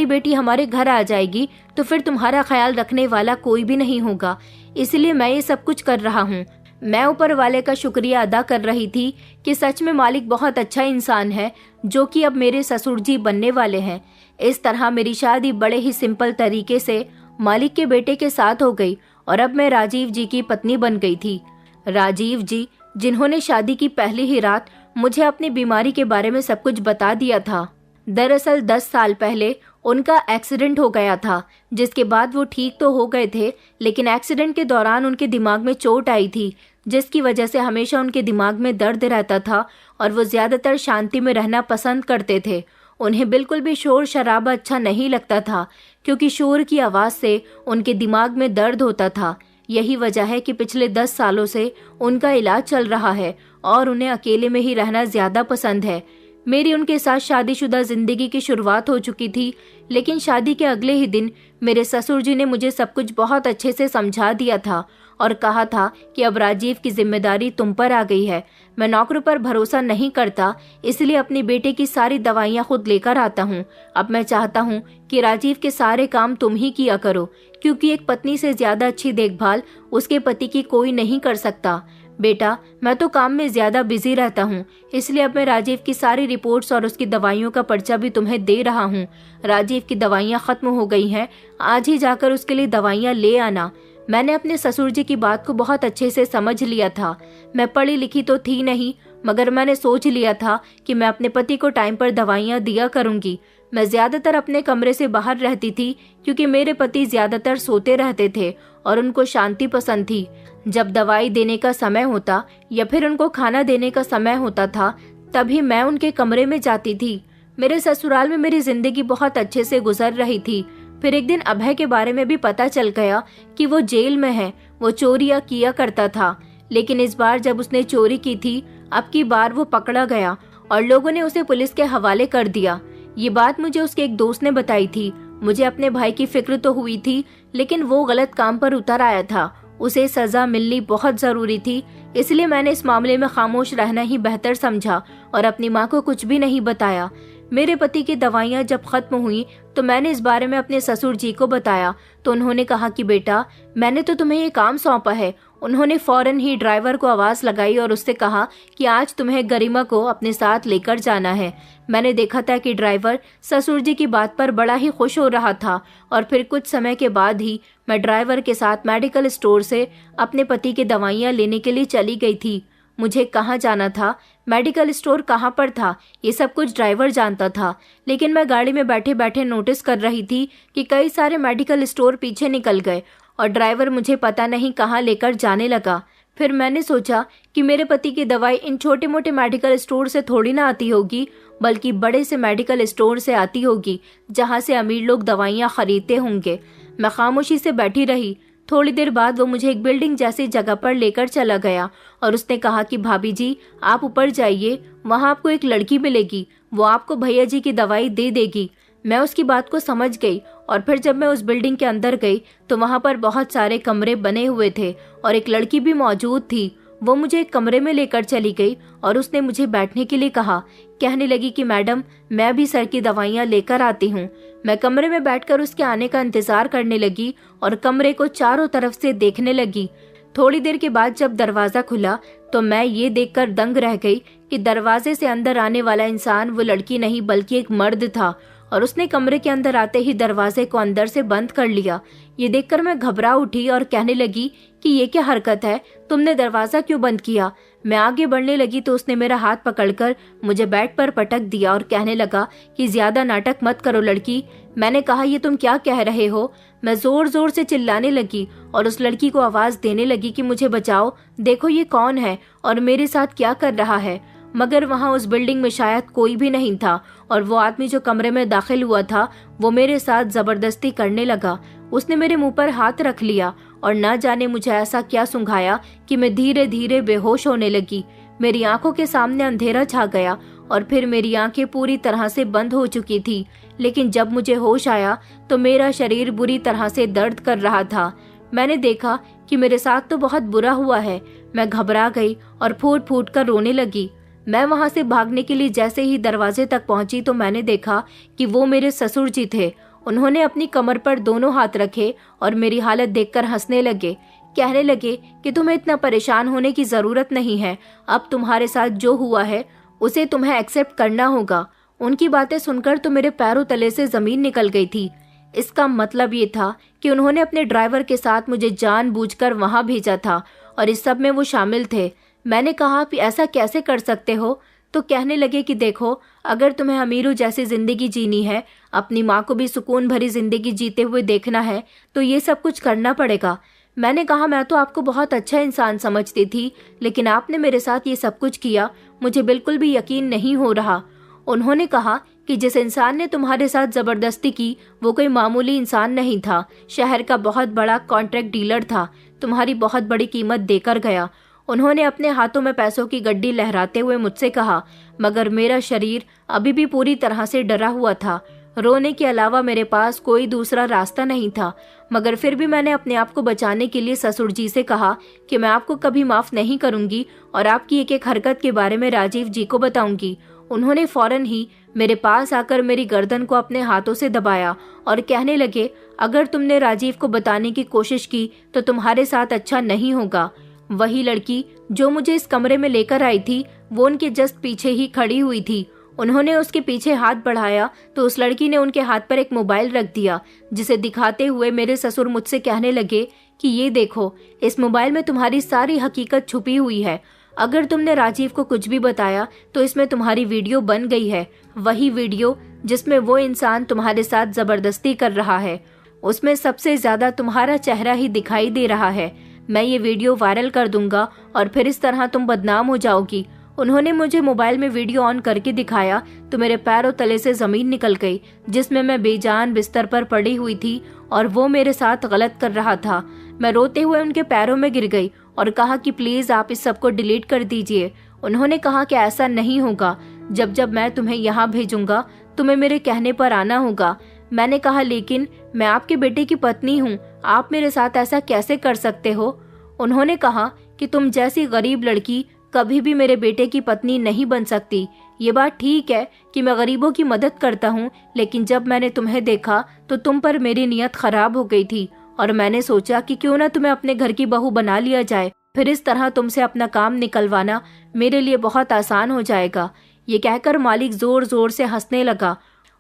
बेटी हमारे घर आ जाएगी तो फिर तुम्हारा ख्याल रखने वाला कोई भी नहीं होगा, इसलिए मैं ये सब कुछ कर रहा हूँ। मैं ऊपर वाले का शुक्रिया अदा कर रही थी कि सच में मालिक बहुत अच्छा इंसान है, जो कि अब मेरे ससुर जी बनने वाले हैं। इस तरह मेरी शादी बड़े ही सिंपल तरीके से मालिक के बेटे के साथ हो गई और अब मैं राजीव जी की पत्नी बन गई थी। राजीव जी, जिन्होंने शादी की पहली ही रात मुझे अपनी बीमारी के बारे में सब कुछ बता दिया था। दरअसल 10 साल पहले उनका एक्सीडेंट हो गया था, जिसके बाद वो ठीक तो हो गए थे, लेकिन एक्सीडेंट के दौरान उनके दिमाग में चोट आई थी, जिसकी वजह से हमेशा उनके दिमाग में दर्द रहता था और वो ज्यादातर शांति में रहना पसंद करते थे। उन्हें बिल्कुल भी शोर शराबा अच्छा नहीं लगता था, क्योंकि शोर की आवाज़ से उनके दिमाग में दर्द होता था। यही वजह है कि पिछले 10 सालों से उनका इलाज चल रहा है और उन्हें अकेले में ही रहना ज़्यादा पसंद है। मेरी उनके साथ शादीशुदा ज़िंदगी की शुरुआत हो चुकी थी, लेकिन शादी के अगले ही दिन मेरे ससुर जी ने मुझे सब कुछ बहुत अच्छे से समझा दिया था और कहा था कि अब राजीव की जिम्मेदारी तुम पर आ गई है। मैं नौकरों पर भरोसा नहीं करता, इसलिए अपने बेटे की सारी दवाइयाँ खुद लेकर आता हूँ। अब मैं चाहता हूँ कि राजीव के सारे काम तुम ही किया करो, क्योंकि एक पत्नी से ज्यादा अच्छी देखभाल उसके पति की कोई नहीं कर सकता। बेटा, मैं तो काम में ज्यादा बिजी रहता हूँ, इसलिए अब मैं राजीव की सारी रिपोर्ट्स और उसकी दवाइयों का पर्चा भी तुम्हें दे रहा हूँ। राजीव की दवाइयाँ खत्म हो गई हैं, आज ही जाकर उसके लिए दवाइयाँ ले आना। मैंने अपने ससुर जी की बात को बहुत अच्छे से समझ लिया था। मैं पढ़ी लिखी तो थी नहीं, मगर मैंने सोच लिया था कि मैं अपने पति को टाइम पर दवाइयाँ दिया करूंगी। मैं ज्यादातर अपने कमरे से बाहर रहती थी, क्योंकि मेरे पति ज्यादातर सोते रहते थे और उनको शांति पसंद थी। जब दवाई देने का समय होता या फिर उनको खाना देने का समय होता था, तभी मैं उनके कमरे में जाती थी। मेरे ससुराल में मेरी जिंदगी बहुत अच्छे से गुजर रही थी। फिर एक दिन अभय के बारे में भी पता चल गया कि वो जेल में है। वो चोरियां किया करता था, लेकिन इस बार जब उसने चोरी की थी, अब की बार वो पकड़ा गया और लोगों ने उसे पुलिस के हवाले कर दिया। ये बात मुझे उसके एक दोस्त ने बताई थी। मुझे अपने भाई की फिक्र तो हुई थी, लेकिन वो गलत काम पर उतर आया था। उसे सजा मिलनी बहुत जरूरी थी, इसलिए मैंने इस मामले में खामोश रहना ही बेहतर समझा और अपनी माँ को कुछ भी नहीं बताया। मेरे पति की दवाइयाँ जब खत्म हुई तो मैंने इस बारे में अपने ससुर जी को बताया, तो उन्होंने कहा कि बेटा, मैंने तो तुम्हें ये काम सौंपा है। उन्होंने फौरन ही ड्राइवर को आवाज लगाई और उससे कहा कि आज तुम्हें गरिमा को अपने साथ लेकर जाना है। मैंने देखा था कि ड्राइवर ससुर जी की बात पर बड़ा ही खुश हो रहा था और फिर कुछ समय के बाद ही मैं ड्राइवर के साथ मेडिकल स्टोर से अपने पति की दवाइयाँ लेने के लिए चली गई थी। मुझे कहाँ जाना था, मेडिकल स्टोर कहाँ पर था, ये सब कुछ ड्राइवर जानता था, लेकिन मैं गाड़ी में बैठे बैठे नोटिस कर रही थी कि कई सारे मेडिकल स्टोर पीछे निकल गए और ड्राइवर मुझे पता नहीं कहाँ लेकर जाने लगा। फिर मैंने सोचा कि मेरे पति की दवाई इन छोटे मोटे मेडिकल स्टोर से थोड़ी ना आती होगी, बल्कि बड़े से मेडिकल स्टोर से आती होगी, जहाँ से अमीर लोग दवाइयाँ खरीदते होंगे। मैं खामोशी से बैठी रही। थोड़ी देर बाद वो मुझे एक बिल्डिंग जैसी जगह पर लेकर चला गया और उसने कहा कि भाभी जी, आप ऊपर जाइए, वहाँ आपको एक लड़की मिलेगी, वो आपको भैया जी की दवाई दे देगी। मैं उसकी बात को समझ गई और फिर जब मैं उस बिल्डिंग के अंदर गई तो वहाँ पर बहुत सारे कमरे बने हुए थे और एक लड़की भी मौजूद थी। वो मुझे एक कमरे में लेकर चली गई और उसने मुझे बैठने के लिए कहा। कहने लगी कि मैडम, मैं भी सर की दवाइयाँ लेकर आती हूँ। मैं कमरे में बैठकर उसके आने का इंतजार करने लगी और कमरे को चारों तरफ से देखने लगी। थोड़ी देर के बाद जब दरवाजा खुला तो मैं ये देखकर दंग रह गई कि दरवाजे से अंदर आने वाला इंसान वो लड़की नहीं बल्कि एक मर्द था और उसने कमरे के अंदर आते ही दरवाजे को अंदर से बंद कर लिया। ये देखकर मैं घबरा उठी और कहने लगी कि ये क्या हरकत है, तुमने दरवाजा क्यों बंद किया। मैं आगे बढ़ने लगी तो उसने मेरा हाथ पकड़कर मुझे बेड पर पटक दिया और कहने लगा कि ज्यादा नाटक मत करो लड़की। मैंने कहा, ये तुम क्या कह रहे हो। मैं जोर जोर से चिल्लाने लगी और उस लड़की को आवाज देने लगी कि मुझे बचाओ, देखो ये कौन है और मेरे साथ क्या कर रहा है। मगर वहाँ उस बिल्डिंग में शायद कोई भी नहीं था और वो आदमी जो कमरे में दाखिल हुआ था वो मेरे साथ जबरदस्ती करने लगा। उसने मेरे मुंह पर हाथ रख लिया और न जाने मुझे ऐसा क्या सुंघाया कि मैं धीरे धीरे बेहोश होने लगी। मेरी आंखों के सामने अंधेरा छा गया और फिर मेरी आंखें पूरी तरह से बंद हो चुकी थी। लेकिन जब मुझे होश आया तो मेरा शरीर बुरी तरह से दर्द कर रहा था। मैंने देखा कि मेरे साथ तो बहुत बुरा हुआ है। मैं घबरा गई और फूट फूट कर रोने लगी। मैं वहां से भागने के लिए जैसे ही दरवाजे तक पहुंची तो मैंने देखा कि वो मेरे ससुर जी थे। उन्होंने अपनी कमर पर दोनों हाथ रखे और मेरी हालत देखकर हंसने लगे। कहने लगे कि तुम्हें इतना परेशान होने की जरूरत नहीं है, अब तुम्हारे साथ जो हुआ है उसे तुम्हें एक्सेप्ट करना होगा। उनकी बातें सुनकर तो मेरे पैरों तले से जमीन निकल गई थी। इसका मतलब ये था कि उन्होंने अपने ड्राइवर के साथ मुझे जानबूझकर वहां भेजा था और इस सब में वो शामिल थे। मैंने कहा कि ऐसा कैसे कर सकते हो। तो कहने लगे कि देखो, अगर तुम्हें अमीरों जैसी जिंदगी जीनी है, अपनी माँ को भी सुकून भरी जिंदगी जीते हुए देखना है, तो ये सब कुछ करना पड़ेगा। मैंने कहा, मैं तो आपको बहुत अच्छा इंसान समझती थी, लेकिन आपने मेरे साथ ये सब कुछ किया, मुझे बिल्कुल भी यकीन नहीं हो रहा। उन्होंने कहा कि जिस इंसान ने तुम्हारे साथ जबरदस्ती की वो कोई मामूली इंसान नहीं था, शहर का बहुत बड़ा कॉन्ट्रैक्ट डीलर था, तुम्हारी बहुत बड़ी कीमत देकर गया। उन्होंने अपने हाथों में पैसों की गड्डी लहराते हुए मुझसे कहा, मगर मेरा शरीर अभी भी पूरी तरह से डरा हुआ था। रोने के अलावा मेरे पास कोई दूसरा रास्ता नहीं था, मगर फिर भी मैंने अपने आप को बचाने के लिए ससुर जी से कहा कि मैं आपको कभी माफ नहीं करूंगी और आपकी एक एक हरकत के बारे में राजीव जी को बताऊंगी। उन्होंने फौरन ही मेरे पास आकर मेरी गर्दन को अपने हाथों से दबाया और कहने लगे, अगर तुमने राजीव को बताने की कोशिश की तो तुम्हारे साथ अच्छा नहीं होगा। वही लड़की जो मुझे इस कमरे में लेकर आई थी वो उनके जस्ट पीछे ही खड़ी हुई थी। उन्होंने उसके पीछे हाथ बढ़ाया तो उस लड़की ने उनके हाथ पर एक मोबाइल रख दिया, जिसे दिखाते हुए मेरे ससुर मुझसे कहने लगे कि ये देखो, इस मोबाइल में तुम्हारी सारी हकीकत छुपी हुई है। अगर तुमने राजीव को कुछ भी बताया तो इसमें तुम्हारी वीडियो बन गई है, वही वीडियो जिसमें वो इंसान तुम्हारे साथ जबरदस्ती कर रहा है। उसमें सबसे ज्यादा तुम्हारा चेहरा ही दिखाई दे रहा है। मैं ये वीडियो वायरल कर दूंगा और फिर इस तरह तुम बदनाम हो जाओगी। उन्होंने मुझे मोबाइल में वीडियो ऑन करके दिखाया तो मेरे पैरों तले से जमीन निकल गई, जिसमें मैं बेजान बिस्तर पर पड़ी हुई थी और वो मेरे साथ गलत कर रहा था। मैं रोते हुए उनके पैरों में गिर गई और कहा कि प्लीज आप इस सब को डिलीट कर दीजिए। उन्होंने कहा कि ऐसा नहीं होगा, जब जब मैं तुम्हें यहाँ भेजूंगा तुम्हें मेरे कहने पर आना होगा। मैंने कहा, लेकिन मैं आपके बेटे की पत्नी हूँ, आप मेरे साथ ऐसा कैसे कर सकते हो? उन्होंने कहा कि तुम जैसी गरीब लड़की कभी भी मेरे बेटे की पत्नी नहीं बन सकती। ये बात ठीक है कि मैं गरीबों की मदद करता हूँ, लेकिन जब मैंने तुम्हें देखा तो तुम पर मेरी नीयत खराब हो गई थी और मैंने सोचा कि क्यों ना तुम्हें अपने घर की बहू बना लिया जाए, फिर इस तरह तुमसे अपना काम निकलवाना मेरे लिए बहुत आसान हो जाएगा। ये कहकर मालिक जोर जोर से हंसने लगा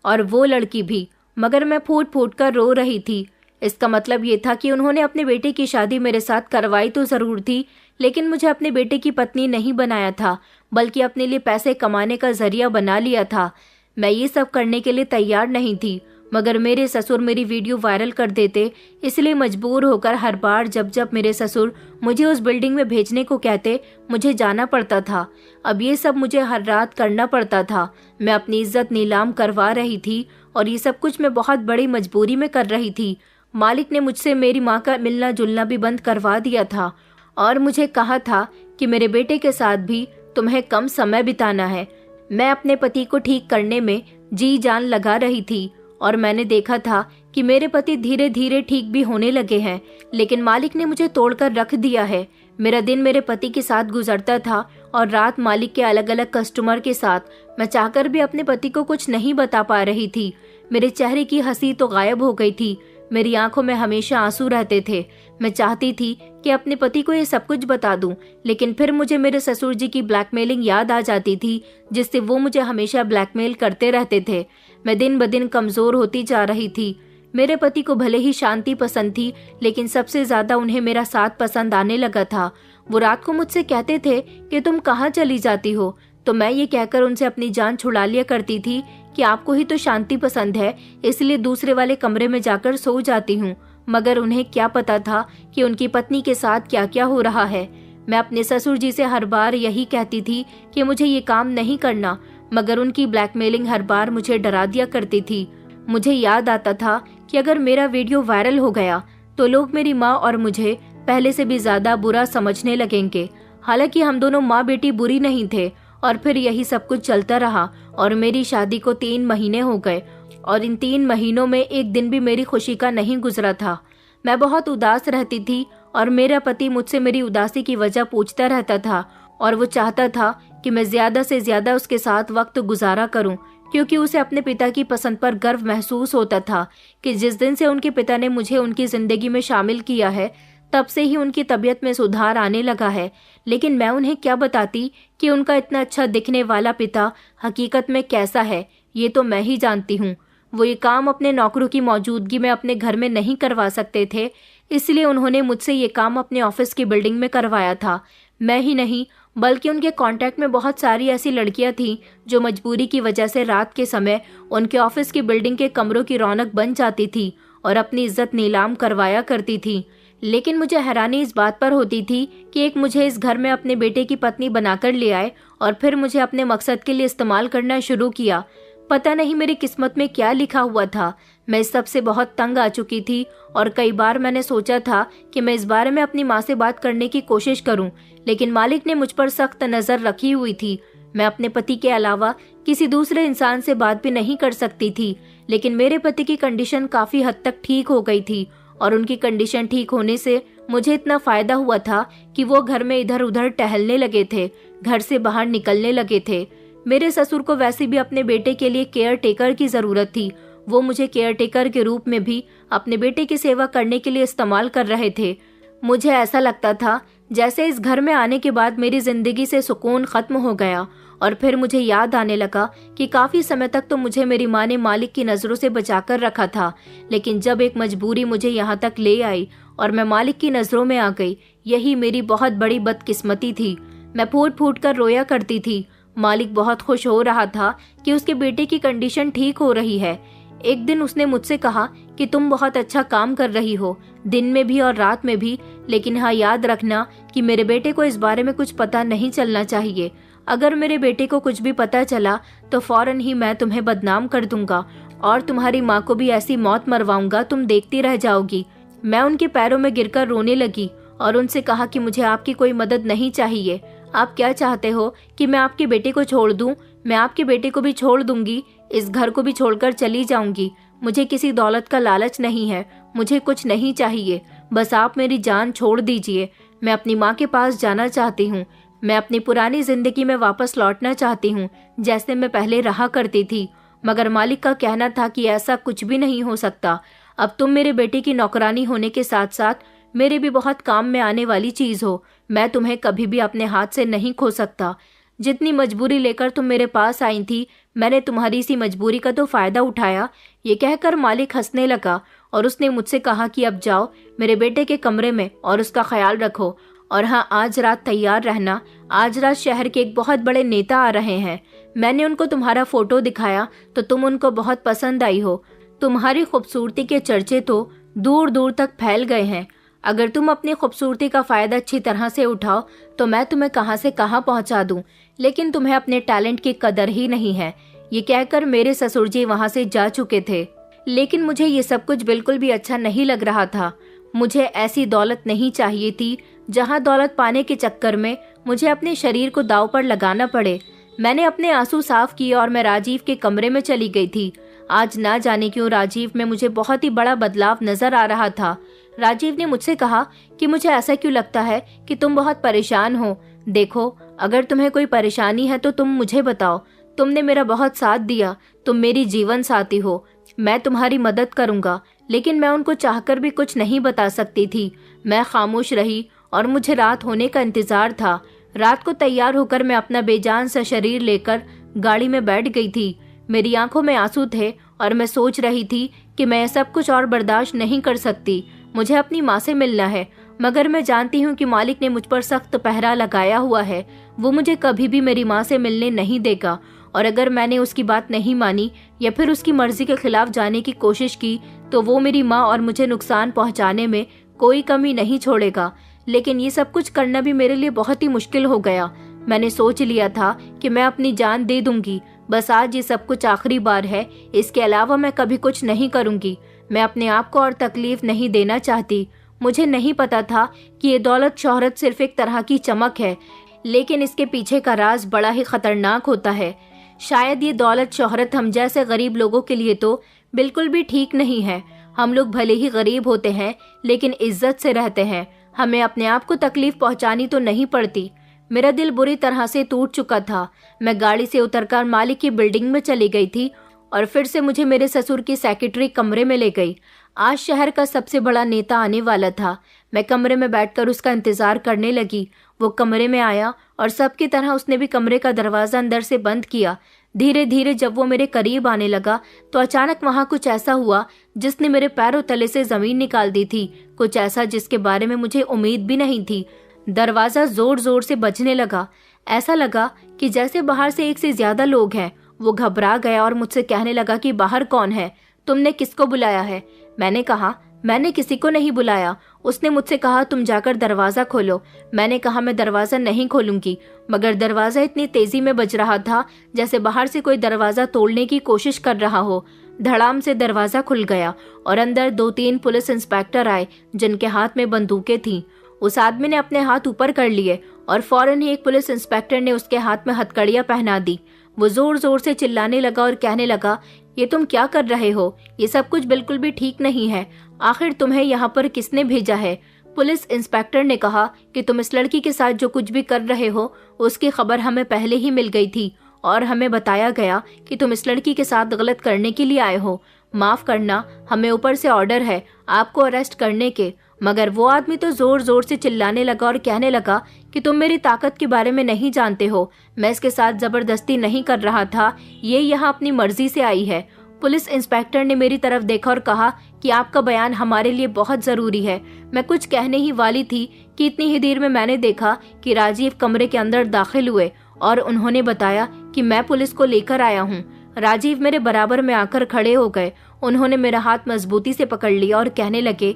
और वो लड़की भी, मगर मैं फूट फूट कर रो रही थी। इसका मतलब ये था कि उन्होंने अपने बेटे की शादी मेरे साथ करवाई तो जरूर थी, लेकिन मुझे अपने बेटे की पत्नी नहीं बनाया था, बल्कि अपने लिए पैसे कमाने का जरिया बना लिया था। मैं ये सब करने के लिए तैयार नहीं थी, मगर मेरे ससुर मेरी वीडियो वायरल कर देते, इसलिए मजबूर होकर हर बार जब जब मेरे ससुर मुझे उस बिल्डिंग में भेजने को कहते, मुझे जाना पड़ता था। अब ये सब मुझे हर रात करना पड़ता था। मैं अपनी इज्जत नीलाम करवा रही थी और ये सब कुछ मैं बहुत बड़ी मजबूरी में कर रही थी। मालिक ने मुझसे मेरी माँ का मिलना जुलना भी बंद करवा दिया था और मुझे कहा था कि मेरे बेटे के साथ भी तुम्हें कम समय बिताना है। मैं अपने पति को ठीक करने में जी जान लगा रही थी और मैंने देखा था कि मेरे पति धीरे धीरे ठीक भी होने लगे हैं, लेकिन मालिक ने मुझे तोड़कर रख दिया है। मेरा दिन मेरे पति के साथ गुजरता था और रात मालिक के अलग अलग कस्टमर के साथ। मैं चाहकर भी अपने पति को कुछ नहीं बता पा रही थी। मेरे चेहरे की हंसी तो गायब हो गई थी, मेरी आंखों में हमेशा आंसू रहते थे। मैं चाहती थी कि अपने पति को ये सब कुछ बता दूं, लेकिन फिर मुझे मेरे ससुर जी की ब्लैकमेलिंग याद आ जाती थी, जिससे वो मुझे हमेशा ब्लैकमेल करते रहते थे। मैं दिन ब दिन कमजोर होती जा रही थी। मेरे पति को भले ही शांति पसंद थी, लेकिन सबसे ज्यादा उन्हें मेरा साथ पसंद आने लगा था। वो रात को मुझसे कहते थे कि तुम कहाँ चली जाती हो, तो मैं ये कहकर उनसे अपनी जान छुड़ा लिया करती थी कि आपको ही तो शांति पसंद है, इसलिए दूसरे वाले कमरे में जाकर सो जाती हूँ। मगर उन्हें क्या पता था कि उनकी पत्नी के साथ क्या क्या हो रहा है। मैं अपने ससुर जी से हर बार यही कहती थी कि मुझे ये काम नहीं करना, मगर उनकी ब्लैकमेलिंग हर बार मुझे डरा दिया करती थी। मुझे याद आता था कि अगर मेरा वीडियो वायरल हो गया तो लोग मेरी माँ और मुझे पहले से भी ज्यादा बुरा समझने लगेंगे। हालांकि हम दोनों माँ बेटी बुरी नहीं थे। और फिर यही सब कुछ चलता रहा और मेरी शादी को 3 महीने हो गए और इन 3 महीनों में एक दिन भी मेरी खुशी का नहीं गुजरा था। मैं बहुत उदास रहती थी और मेरा पति मुझसे मेरी उदासी की वजह पूछता रहता था और वो चाहता था कि मैं ज्यादा से ज्यादा उसके साथ वक्त गुजारा करूं, क्योंकि उसे अपने पिता की पसंद पर गर्व महसूस होता था कि जिस दिन से उनके पिता ने मुझे उनकी जिंदगी में शामिल किया है तब से ही उनकी तबीयत में सुधार आने लगा है। लेकिन मैं उन्हें क्या बताती कि उनका इतना अच्छा दिखने वाला पिता हकीकत में कैसा है, ये तो मैं ही जानती हूँ। वो ये काम अपने नौकरों की मौजूदगी में अपने घर में नहीं करवा सकते थे, इसलिए उन्होंने मुझसे ये काम अपने ऑफिस की बिल्डिंग में करवाया था। मैं ही नहीं बल्कि उनके कांटेक्ट में बहुत सारी ऐसी लड़कियां थीं जो मजबूरी की वजह से रात के समय उनके ऑफिस की बिल्डिंग के कमरों की रौनक बन जाती थी और अपनी इज्जत नीलाम करवाया करती थी। लेकिन मुझे हैरानी इस बात पर होती थी कि एक मुझे इस घर में अपने बेटे की पत्नी बनाकर ले आए और फिर मुझे अपने मकसद के लिए इस्तेमाल करना शुरू किया। पता नहीं मेरी किस्मत में क्या लिखा हुआ था। मैं इस सब से बहुत तंग आ चुकी थी और कई बार मैंने सोचा था कि मैं इस बारे में अपनी माँ से बात करने की कोशिश करूं, लेकिन मालिक ने मुझ पर सख्त नजर रखी हुई थी। मैं अपने पति के अलावा किसी दूसरे इंसान से बात भी नहीं कर सकती थी। लेकिन मेरे पति की कंडीशन काफी हद तक ठीक हो गई थी और उनकी कंडीशन ठीक होने से मुझे इतना फायदा हुआ था कि वो घर में इधर उधर टहलने लगे थे, घर से बाहर निकलने लगे थे। मेरे ससुर को वैसे भी अपने बेटे के लिए केयर टेकर की जरूरत थी। वो मुझे केयर टेकर के रूप में भी अपने बेटे की सेवा करने के लिए इस्तेमाल कर रहे थे। मुझे ऐसा लगता था जैसे इस घर में आने के बाद मेरी जिंदगी से सुकून खत्म हो गया। और फिर मुझे याद आने लगा कि काफी समय तक तो मुझे मेरी माँ ने मालिक की नजरों से बचाकर रखा था, लेकिन जब एक मजबूरी मुझे यहाँ तक ले आई और मैं मालिक की नजरों में आ गई, यही मेरी बहुत बड़ी बदकिस्मती थी। मैं फूट फूट कर रोया करती थी। मालिक बहुत खुश हो रहा था कि उसके बेटे की कंडीशन ठीक हो रही है। एक दिन उसने मुझसे कहा कि तुम बहुत अच्छा काम कर रही हो, दिन में भी और रात में भी, लेकिन हाँ याद रखना कि मेरे बेटे को इस बारे में कुछ पता नहीं चलना चाहिए। अगर मेरे बेटे को कुछ भी पता चला तो फौरन ही मैं तुम्हें बदनाम कर दूंगा और तुम्हारी माँ को भी ऐसी मौत मरवाऊंगा, तुम देखती रह जाओगी। मैं उनके पैरों में गिरकर रोने लगी और उनसे कहा कि मुझे आपकी कोई मदद नहीं चाहिए। आप क्या चाहते हो कि मैं आपके बेटे को छोड़ दूं? मैं आपके बेटे को भी छोड़ दूंगी, इस घर को भी छोड़कर चली जाऊंगी। मुझे किसी दौलत का लालच नहीं है, मुझे कुछ नहीं चाहिए, बस आप मेरी जान छोड़ दीजिए। मैं अपनी माँ के पास जाना चाहती हूँ। मैं अपनी पुरानी जिंदगी में वापस लौटना चाहती हूँ, जैसे मैं पहले रहा करती थी। मगर मालिक का कहना था कि ऐसा कुछ भी नहीं हो सकता। अब तुम मेरे बेटे की नौकरानी होने के साथ साथ मेरे भी बहुत काम में आने वाली चीज हो। मैं तुम्हें कभी भी अपने हाथ से नहीं खो सकता। जितनी मजबूरी लेकर तुम मेरे पास आई थी, मैंने तुम्हारी इसी मजबूरी का तो फायदा उठाया। ये कहकर मालिक हंसने लगा और उसने मुझसे कहा कि अब जाओ मेरे बेटे के कमरे में और उसका ख्याल रखो। और हाँ, आज रात तैयार रहना, आज रात शहर के एक बहुत बड़े नेता आ रहे हैं। मैंने उनको तुम्हारा फोटो दिखाया तो तुम उनको बहुत पसंद आई हो। तुम्हारी खूबसूरती के चर्चे तो दूर दूर तक फैल गए हैं। अगर तुम अपनी खूबसूरती का फायदा अच्छी तरह से उठाओ तो मैं तुम्हें कहां से कहां पहुंचा दूं, लेकिन तुम्हें अपने टैलेंट की कदर ही नहीं है। ये कहकर मेरे ससुर जी वहां से जा चुके थे। लेकिन मुझे ये सब कुछ बिल्कुल भी अच्छा नहीं लग रहा था। मुझे ऐसी दौलत नहीं चाहिए थी जहां दौलत पाने के चक्कर में मुझे अपने शरीर को दांव पर लगाना पड़े। मैंने अपने आंसू साफ किए और मैं राजीव के कमरे में चली गई थी। आज ना जाने क्यों राजीव में मुझे बहुत ही बड़ा बदलाव नजर आ रहा था। राजीव ने मुझसे कहा कि मुझे ऐसा क्यों लगता है कि तुम बहुत परेशान हो। देखो, अगर तुम्हें कोई परेशानी है तो तुम मुझे बताओ। तुमने मेरा बहुत साथ दिया, तुम मेरी जीवन साथी हो, मैं तुम्हारी मदद करूंगा। लेकिन मैं उनको चाहकर भी कुछ नहीं बता सकती थी। मैं खामोश रही और मुझे रात होने का इंतजार था। रात को तैयार होकर मैं अपना बेजान सा शरीर लेकर गाड़ी में बैठ गई थी। मेरी आंखों में आंसू थे और मैं सोच रही थी कि मैं सब कुछ और बर्दाश्त नहीं कर सकती। मुझे अपनी माँ से मिलना है, मगर मैं जानती हूँ कि मालिक ने मुझ पर सख्त पहरा लगाया हुआ है। वो मुझे कभी भी मेरी माँ से मिलने नहीं देगा और अगर मैंने उसकी बात नहीं मानी या फिर उसकी मर्जी के खिलाफ जाने की कोशिश की तो वो मेरी माँ और मुझे नुकसान पहुँचाने में कोई कमी नहीं छोड़ेगा। लेकिन ये सब कुछ करना भी मेरे लिए बहुत ही मुश्किल हो गया। मैंने सोच लिया था कि मैं अपनी जान दे दूंगी, बस आज ये सब कुछ आखिरी बार है, इसके अलावा मैं कभी कुछ नहीं करूंगी। मैं अपने आप को और तकलीफ नहीं देना चाहती। मुझे नहीं पता था कि ये दौलत शोहरत सिर्फ एक तरह की चमक है, लेकिन इसके पीछे का राज बड़ा ही खतरनाक होता है। शायद ये दौलत शोहरत हम जैसे गरीब लोगों के लिए तो बिल्कुल भी ठीक नहीं है। हम लोग भले ही गरीब होते हैं लेकिन इज्जत से रहते हैं। हमें अपने आप को तकलीफ पहुंचानी तो नहीं पड़ती। मेरा दिल बुरी तरह से टूट चुका था। मैं गाड़ी से उतरकर मालिक की बिल्डिंग में चली गई थी और फिर से मुझे मेरे ससुर की सेक्रेटरी कमरे में ले गई। आज शहर का सबसे बड़ा नेता आने वाला था। मैं कमरे में बैठकर उसका इंतजार करने लगी। वो कमरे में आया और सबकी तरह उसने भी कमरे का दरवाजा अंदर से बंद किया। धीरे धीरे जब वो मेरे करीब आने लगा तो अचानक वहां कुछ ऐसा हुआ जिसने मेरे पैरों तले से जमीन निकाल दी थी। कुछ ऐसा जिसके बारे में मुझे उम्मीद भी नहीं थी। दरवाजा जोर जोर से बजने लगा। ऐसा लगा कि जैसे बाहर से एक से ज्यादा लोग हैं। वो घबरा गया और मुझसे कहने लगा कि बाहर कौन है, तुमने किसको बुलाया है? मैंने कहा मैंने किसी को नहीं बुलाया। उसने मुझसे कहा तुम जाकर दरवाजा खोलो। मैंने कहा मैं दरवाजा नहीं खोलूंगी, मगर दरवाजा इतनी तेजी में बज रहा था जैसे बाहर से कोई दरवाजा तोड़ने की कोशिश कर रहा हो। धड़ाम से दरवाजा खुल गया और अंदर 2-3 पुलिस इंस्पेक्टर आए जिनके हाथ में बंदूकें थीं। उस आदमी ने अपने हाथ ऊपर कर लिए और फौरन ही एक पुलिस इंस्पेक्टर ने उसके हाथ में हथकड़ियां पहना दी। वो जोर जोर से चिल्लाने लगा और कहने लगा, ये तुम क्या कर रहे हो? ये सब कुछ बिल्कुल भी ठीक नहीं है। आखिर तुम्हें यहाँ पर किसने भेजा है? पुलिस इंस्पेक्टर ने कहा कि तुम इस लड़की के साथ जो कुछ भी कर रहे हो उसकी खबर हमें पहले ही मिल गई थी और हमें बताया गया कि तुम इस लड़की के साथ गलत करने के लिए आए हो। माफ करना, हमें ऊपर से ऑर्डर है आपको अरेस्ट करने के। मगर वो आदमी तो जोर जोर से चिल्लाने लगा और कहने लगा कि तुम मेरी ताकत के बारे में नहीं जानते हो, मैं इसके साथ जबरदस्ती नहीं कर रहा था, ये यहाँ अपनी मर्जी से आई है। पुलिस इंस्पेक्टर ने मेरी तरफ देखा और कहा कि आपका बयान हमारे लिए बहुत जरूरी है। मैं कुछ कहने ही वाली थी कि इतनी ही देर में मैंने देखा कि राजीव कमरे के अंदर दाखिल हुए और उन्होंने बताया कि मैं पुलिस को लेकर आया हूँ। राजीव मेरे बराबर में आकर खड़े हो गए। उन्होंने मेरा हाथ मजबूती से पकड़ लिया और कहने लगे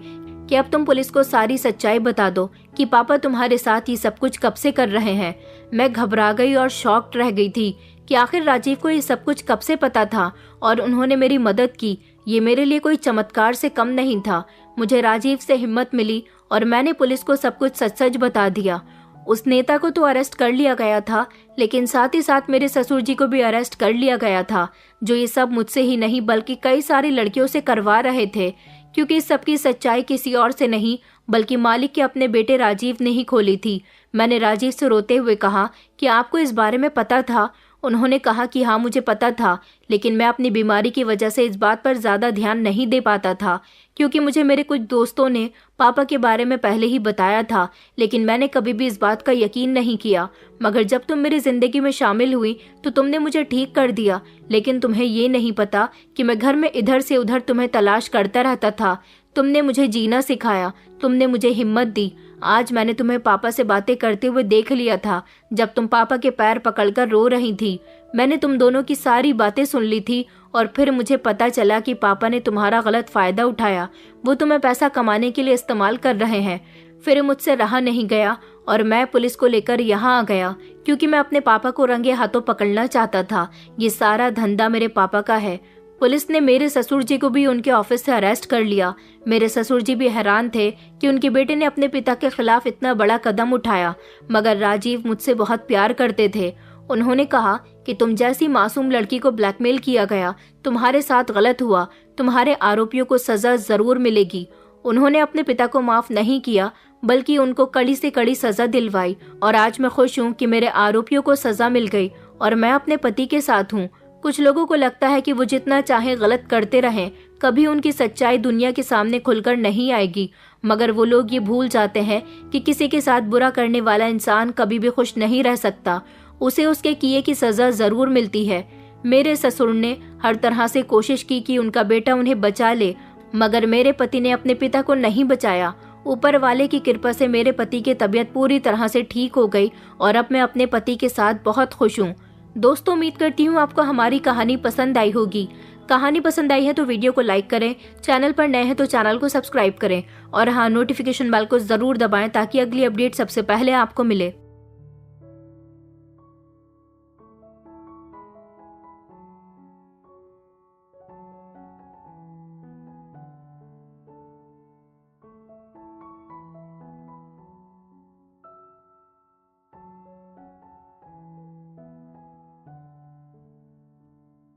कि अब तुम पुलिस को सारी सच्चाई बता दो कि पापा तुम्हारे साथ ये सब कुछ कब से कर रहे हैं। मैं घबरा गई और शॉक्ड रह गई थी कि आखिर राजीव को ये सब कुछ कब से पता था और उन्होंने मेरी मदद की। ये मेरे लिए कोई चमत्कार से कम नहीं था। मुझे राजीव से हिम्मत मिली और मैंने पुलिस को सब कुछ सच सच बता दिया। उस नेता को तो अरेस्ट कर लिया गया था, लेकिन साथ ही साथ मेरे ससुर जी को भी अरेस्ट कर लिया गया था, जो ये सब मुझसे ही नहीं बल्कि कई सारी लड़कियों से करवा रहे थे, क्योंकि इस सब की सच्चाई किसी और से नहीं बल्कि मालिक के अपने बेटे राजीव ने ही खोली थी। मैंने राजीव से रोते हुए कहा कि आपको इस बारे में पता था? उन्होंने कहा कि हाँ मुझे पता था, लेकिन मैं अपनी बीमारी की वजह से इस बात पर ज्यादा ध्यान नहीं दे पाता था, क्योंकि मुझे मेरे कुछ दोस्तों ने पापा के बारे में पहले ही बताया था, लेकिन मैंने कभी भी इस बात का यकीन नहीं किया। मगर जब तुम मेरी जिंदगी में शामिल हुई तो तुमने मुझे ठीक कर दिया, लेकिन तुम्हें ये नहीं पता कि मैं घर में इधर से उधर तुम्हें तलाश करता रहता था। तुमने मुझे जीना सिखाया, तुमने मुझे हिम्मत दी। आज मैंने तुम्हें पापा से बातें करते हुए देख लिया था, जब तुम पापा के पैर पकड़कर रो रही थी। मैंने तुम दोनों की सारी बातें सुन ली थी और फिर मुझे पता चला कि पापा ने तुम्हारा गलत फायदा उठाया। वो तुम्हें पैसा कमाने के लिए इस्तेमाल कर रहे हैं। फिर मुझसे रहा नहीं गया और मैं पुलिस को लेकर यहाँ आ गया, क्योंकि मैं अपने पापा को रंगे हाथों पकड़ना चाहता था। ये सारा धंधा मेरे पापा का है। पुलिस ने मेरे ससुर जी को भी उनके ऑफिस से अरेस्ट कर लिया। मेरे ससुर जी भी हैरान थे कि उनके बेटे ने अपने पिता के खिलाफ इतना बड़ा कदम उठाया, मगर राजीव मुझसे बहुत प्यार करते थे। उन्होंने कहा कि तुम जैसी मासूम लड़की को ब्लैकमेल किया गया, तुम्हारे साथ गलत हुआ, तुम्हारे आरोपियों को सजा जरूर मिलेगी। उन्होंने अपने पिता को माफ नहीं किया, बल्कि उनको कड़ी से कड़ी सजा दिलवाई और आज मैं खुश हूँ कि मेरे आरोपियों को सजा मिल गई और मैं अपने पति के साथ हूँ। कुछ लोगों को लगता है कि वो जितना चाहे गलत करते रहें, कभी उनकी सच्चाई दुनिया के सामने खुलकर नहीं आएगी, मगर वो लोग ये भूल जाते हैं कि किसी के साथ बुरा करने वाला इंसान कभी भी खुश नहीं रह सकता। उसे उसके किए की सजा जरूर मिलती है। मेरे ससुर ने हर तरह से कोशिश की कि उनका बेटा उन्हें बचा ले, मगर मेरे पति ने अपने पिता को नहीं बचाया। ऊपर वाले की कृपा से मेरे पति की तबीयत पूरी तरह से ठीक हो गई और अब मैं अपने पति के साथ बहुत खुश हूँ। दोस्तों, उम्मीद करती हूँ आपको हमारी कहानी पसंद आई होगी। कहानी पसंद आई है तो वीडियो को लाइक करें, चैनल पर नए हैं तो चैनल को सब्सक्राइब करें और हाँ, नोटिफिकेशन बेल को जरूर दबाएं ताकि अगली अपडेट सबसे पहले आपको मिले।